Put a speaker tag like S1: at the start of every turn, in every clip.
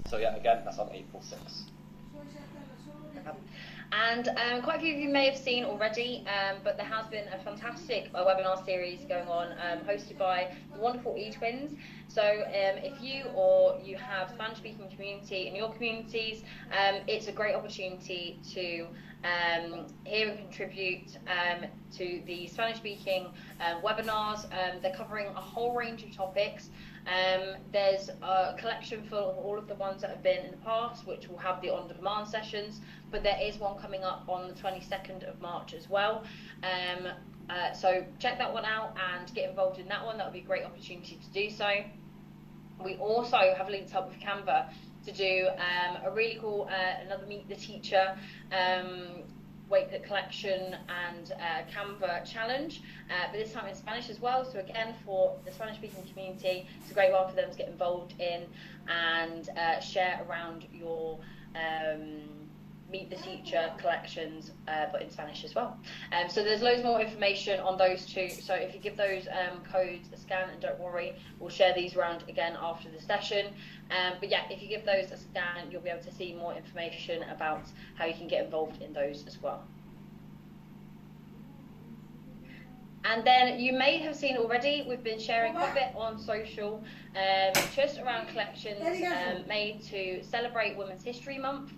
S1: So yeah, again, that's on April 6th.
S2: And quite a few of you may have seen already, but there has been a fantastic webinar series going on, hosted by the wonderful eTwins. So if you have Spanish-speaking community in your communities, it's a great opportunity to hear and contribute to the Spanish-speaking webinars. They're covering a whole range of topics. There's a collection full of all of the ones that have been in the past, which will have the on-demand sessions, but there is one coming up on the 22nd of March as well. So check that one out and get involved in that one. That would be a great opportunity to do so. We also have linked up with Canva to do a really cool, another Meet the Teacher Wakelet collection and Canva challenge, but this time in Spanish as well. So again, for the Spanish-speaking community, it's a great one for them to get involved in and share around your Meet the Teacher collections, but in Spanish as well. So there's loads more information on those two. So if you give those codes a scan, and don't worry, we'll share these around again after the session. But yeah, if you give those a scan, you'll be able to see more information about how you can get involved in those as well. And then you may have seen already, we've been sharing quite a bit on social, just around collections made to celebrate Women's History Month.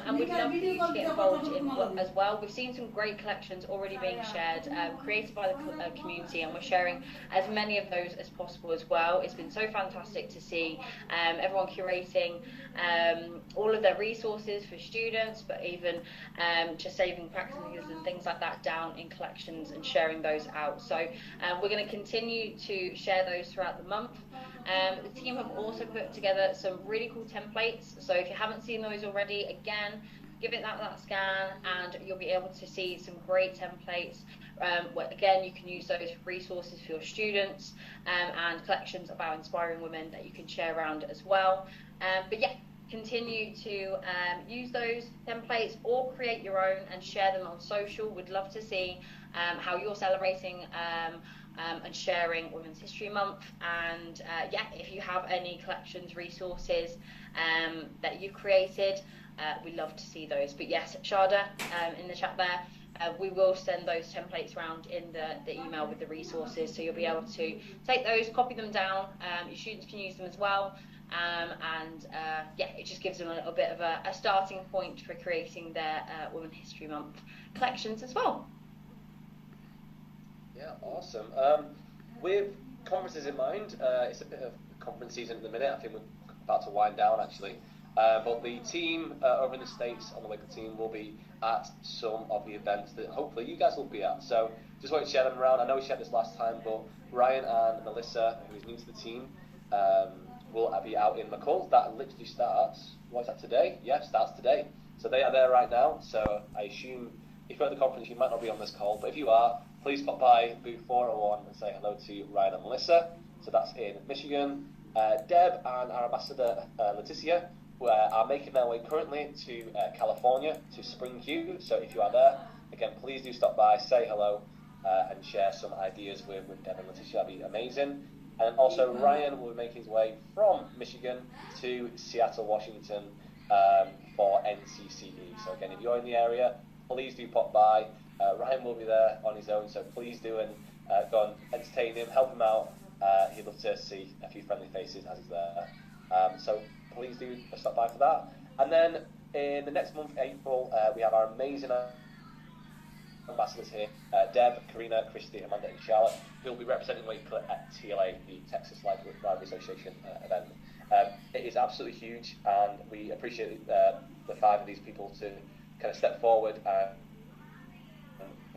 S2: And we'd love for you to get involved in as well. We've seen some great collections already being shared, created by the community, and we're sharing as many of those as possible as well. It's been so fantastic to see everyone curating all of their resources for students, but even just saving practices and things like that down in collections and sharing those out. So we're going to continue to share those throughout the month. The team have also put together some really cool templates. So if you haven't seen those already, again, give it that scan and you'll be able to see some great templates. Where, again, you can use those resources for your students and collections about inspiring women that you can share around as well. But yeah, continue to use those templates or create your own and share them on social. We'd love to see how you're celebrating and sharing Women's History Month. And yeah, if you have any collections, resources that you've created, we'd love to see those. But yes, Shada, in the chat there, we will send those templates around in the email with the resources, so you'll be able to take those, copy them down. Your students can use them as well. And yeah, it just gives them a little bit of a starting point for creating their Women's History Month collections as well.
S1: Yeah, awesome. With conferences in mind, it's a bit of conference season at the minute. I think we're about to wind down actually. But the team over in the States on the Wakelet team will be at some of the events that hopefully you guys will be at. So just wanted to share them around. I know we shared this last time, but Ryan and Melissa, who is new to the team, will be out in McCall. That literally starts, what is that, today? Yeah, starts today. So they are there right now. So I assume if you're at the conference, you might not be on this call, but if you are, please pop by booth 401 and say hello to Ryan and Melissa. So that's in Michigan. Deb and our ambassador, Leticia, are making their way currently to California, to Spring Q. So if you are there, again, please do stop by, say hello, and share some ideas with Deb and Leticia. That'd be amazing. And also Ryan will be making his way from Michigan to Seattle, Washington for NCCE. So again, if you're in the area, please do pop by. Ryan will be there on his own, so please do and go and entertain him, help him out. He'd love to see a few friendly faces as he's there. So please do stop by for that. And then in the next month, April, we have our amazing ambassadors here, Deb, Karina, Christy, Amanda and Charlotte, who will be representing Wakelet at TLA, the Texas Library Association event. It is absolutely huge, and we appreciate the 5 of these people to kind of step forward and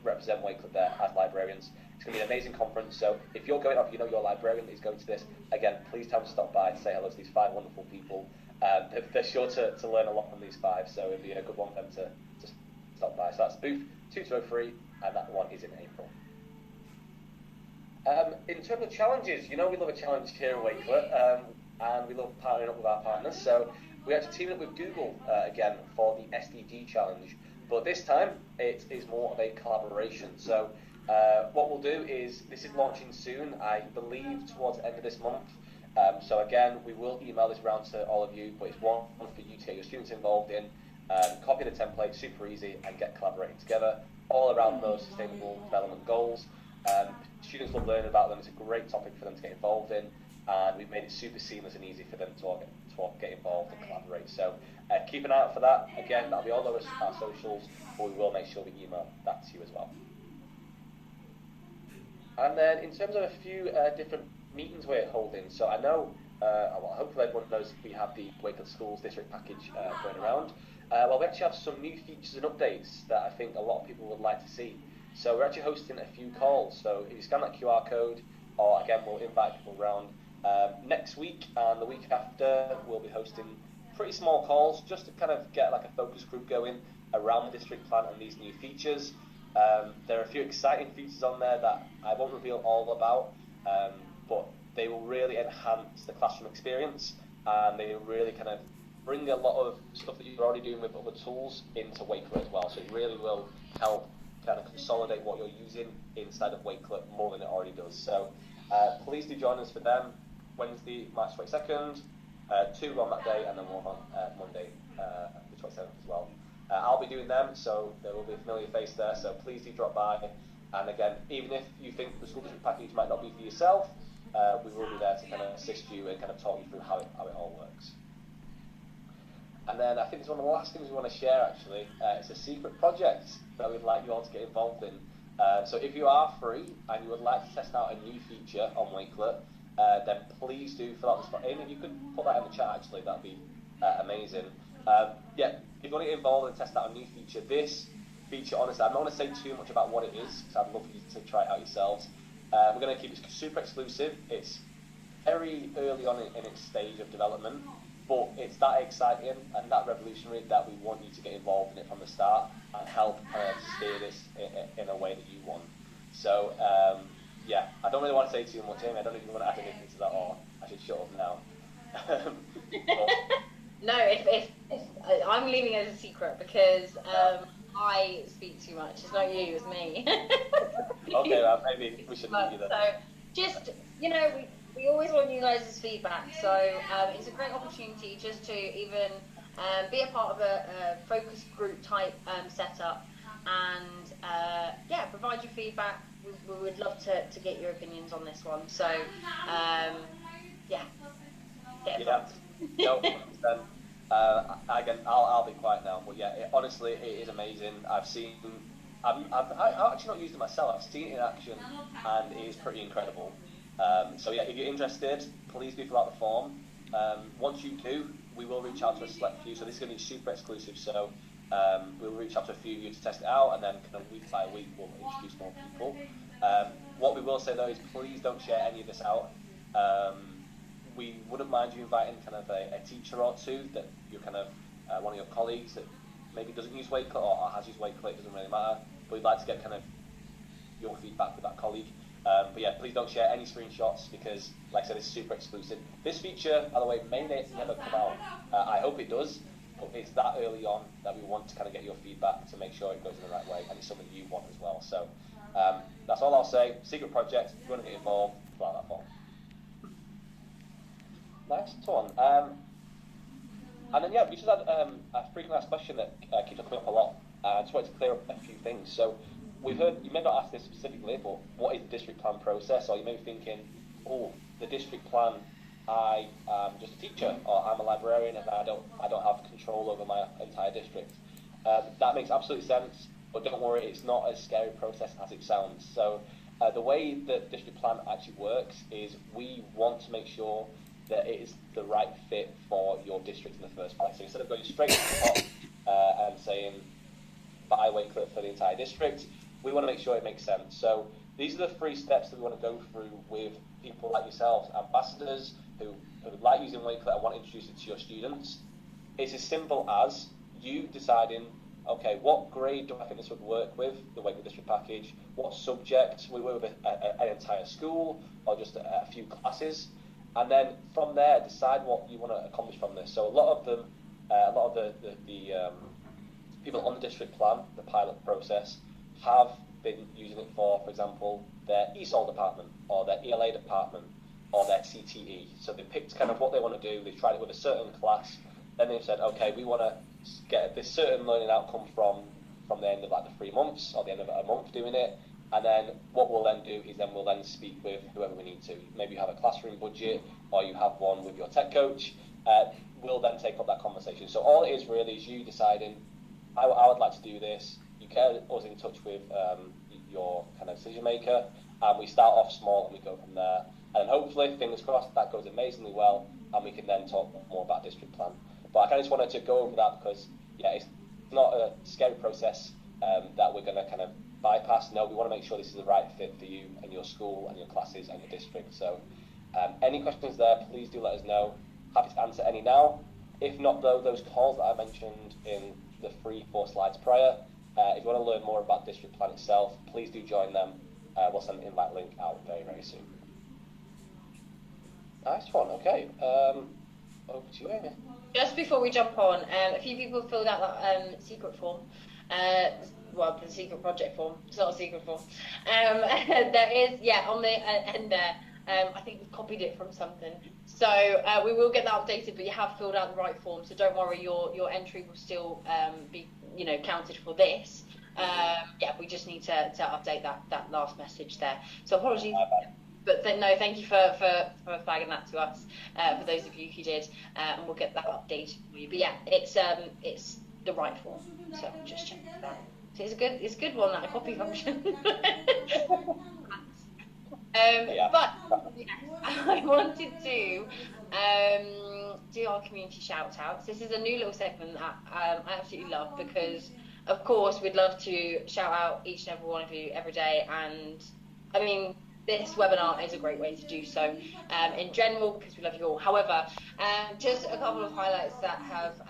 S1: represent Wakelet there as librarians. It's going to be an amazing conference, so if you're going up, you know your librarian is going to this, again, please tell them to stop by and say hello to these 5 wonderful people. They're sure to learn a lot from these 5, so it'll be a good one for them to stop by. So that's booth 2203, and that one is in April. In terms of challenges, you know we love a challenge here at Wakelet, and we love partnering up with our partners, so we actually teamed up with Google again for the SDG challenge, but this time it is more of a collaboration. So what we'll do is, this is launching soon, I believe towards the end of this month. So again, we will email this around to all of you, but it's one for you to get your students involved in. Copy the template, super easy, and get collaborating together all around those sustainable development goals. Students will learn about them. It's a great topic for them to get involved in, and we've made it super seamless and easy for them to all get involved and collaborate. So keep an eye out for that. Again, that'll be all over our socials, but we will make sure we email that to you as well. And then in terms of a few different meetings we're holding, so I know, well, hopefully everyone knows we have the Wakelet Schools district package going around. Well, we actually have some new features and updates that I think a lot of people would like to see. So we're actually hosting a few calls. So if you scan that QR code, or again, we'll invite people around. Next week and the week after, we'll be hosting pretty small calls just to kind of get like a focus group going around the district plan and these new features. There are a few exciting features on there that I won't reveal all about, but they will really enhance the classroom experience, and they will really kind of bring a lot of stuff that you're already doing with other tools into Wakelet as well. So it really will help kind of consolidate what you're using inside of Wakelet more than it already does. So please do join us for them. Wednesday, March 22nd, 2 on that day, and then 1 on Monday, the 27th as well. I'll be doing them, so there will be a familiar face there, so please do drop by. And again, even if you think the school district package might not be for yourself, we will be there to kind of assist you and kind of talk you through how it all works. And then I think it's one of the last things we want to share actually. It's a secret project that we'd like you all to get involved in. So if you are free and you would like to test out a new feature on Wakelet, then please do fill out the spot in. If you could put that in the chat actually, that'd be amazing. Yeah, if you want to get involved and test out a new feature, this feature, honestly, I'm not going to say too much about what it is, because I'd love for you to try it out yourselves. We're going to keep it super exclusive. It's very early on in its stage of development, but it's that exciting and that revolutionary that we want you to get involved in it from the start and help steer this in a way that you want. So, yeah, I don't really want to say too much, Amy. I don't know if you want to add anything to that, or I should shut up now.
S2: No, if I'm leaving it as a secret because I speak too much. It's not you, it's me.
S1: Okay, well, maybe we should leave you then.
S2: So, just, you know, we always want you guys' feedback. So, it's a great opportunity just to even be a part of a focus group type setup and, yeah, provide your feedback. We would love to get your opinions on this one. So, yeah, get involved.
S1: No, again, I'll be quiet now, but yeah, honestly, it is amazing. I've actually not used it myself. I've seen it in action, and it is pretty incredible. So yeah, if you're interested, please do fill out the form. Once you do, we will reach out to a select few. So this is going to be super exclusive. So we'll reach out to a few of you to test it out, and then kind of week by week we'll introduce more people. What we will say though is please don't share any of this out. We wouldn't mind you inviting kind of a teacher or two that you're kind of one of your colleagues that maybe doesn't use Wakelet or has used Wakelet, it doesn't really matter, but we'd like to get kind of your feedback with that colleague. But yeah, please don't share any screenshots because, like I said, it's super exclusive. This feature, by the way, may never come out. I hope it does, but it's that early on that we want to kind of get your feedback to make sure it goes in the right way and it's something you want as well. So that's all I'll say. Secret project, if you want to get involved, fill out that form. Nice one. And then yeah, we just had a frequently asked question that keeps coming up a lot. I just wanted to clear up a few things. So we've heard, you may not ask this specifically, but what is the district plan process? Or you may be thinking, oh, the district plan, I am just a teacher, or I'm a librarian and I don't have control over my entire district. That makes absolute sense, but don't worry, it's not as scary a process as it sounds. So the way that district plan actually works is we want to make sure that it is the right fit for your district in the first place. So instead of going straight to the top and saying buy Wakelet for the entire district, we want to make sure it makes sense. So these are the 3 steps that we want to go through with people like yourselves, ambassadors who like using Wakelet and want to introduce it to your students. It's as simple as you deciding, okay, what grade do I think this would work with, the Wakelet district package? What subjects? We work with an entire school or just a few classes. And then from there, decide what you want to accomplish from this. So a lot of the people on the district plan, the pilot process, have been using it for example, their ESOL department or their ELA department. or their CTE. So they picked kind of what they want to do. They tried it with a certain class. Then they've said, okay, we want to get this certain learning outcome from the end of like the 3 months or the end of a month doing it. And then what we'll then do is we'll then speak with whoever we need to. Maybe you have a classroom budget or you have one with your tech coach. We'll then take up that conversation. So all it is really is you deciding, I would like to do this. You get us in touch with your kind of decision maker, and we start off small and we go from there. And hopefully, fingers crossed, that goes amazingly well, and we can then talk more about district plan. But I kind of just wanted to go over that because, yeah, it's not a scary process that we're going to kind of bypass. No, we want to make sure this is the right fit for you and your school and your classes and your district. So any questions there, please do let us know. Happy to answer any now. If not, though, those calls that I mentioned in the 3-4 slides prior, if you want to learn more about district plan itself, please do join them. We'll send an invite link out very, very soon. Nice one. Okay. Over to you, Amy.
S2: Just before we jump on, a few people filled out that secret form. Well, the secret project form. It's not a secret form. There is, on the end there. I think we've copied it from something. So we will get that updated, but you have filled out the right form. So don't worry, your entry will still be, counted for this. We just need to update that last message there. So apologies. But no, thank you for flagging that to us, for those of you who did, and we'll get that updated for you. But yeah, it's the right form, so just check that. So it's a good one, that copy function. But I wanted to do our community shout outs. This is a new little segment that I absolutely love because, of course, we'd love to shout out each and every one of you every day, and I mean, this webinar is a great way to do so in general because we love you all. However, just a couple of highlights that have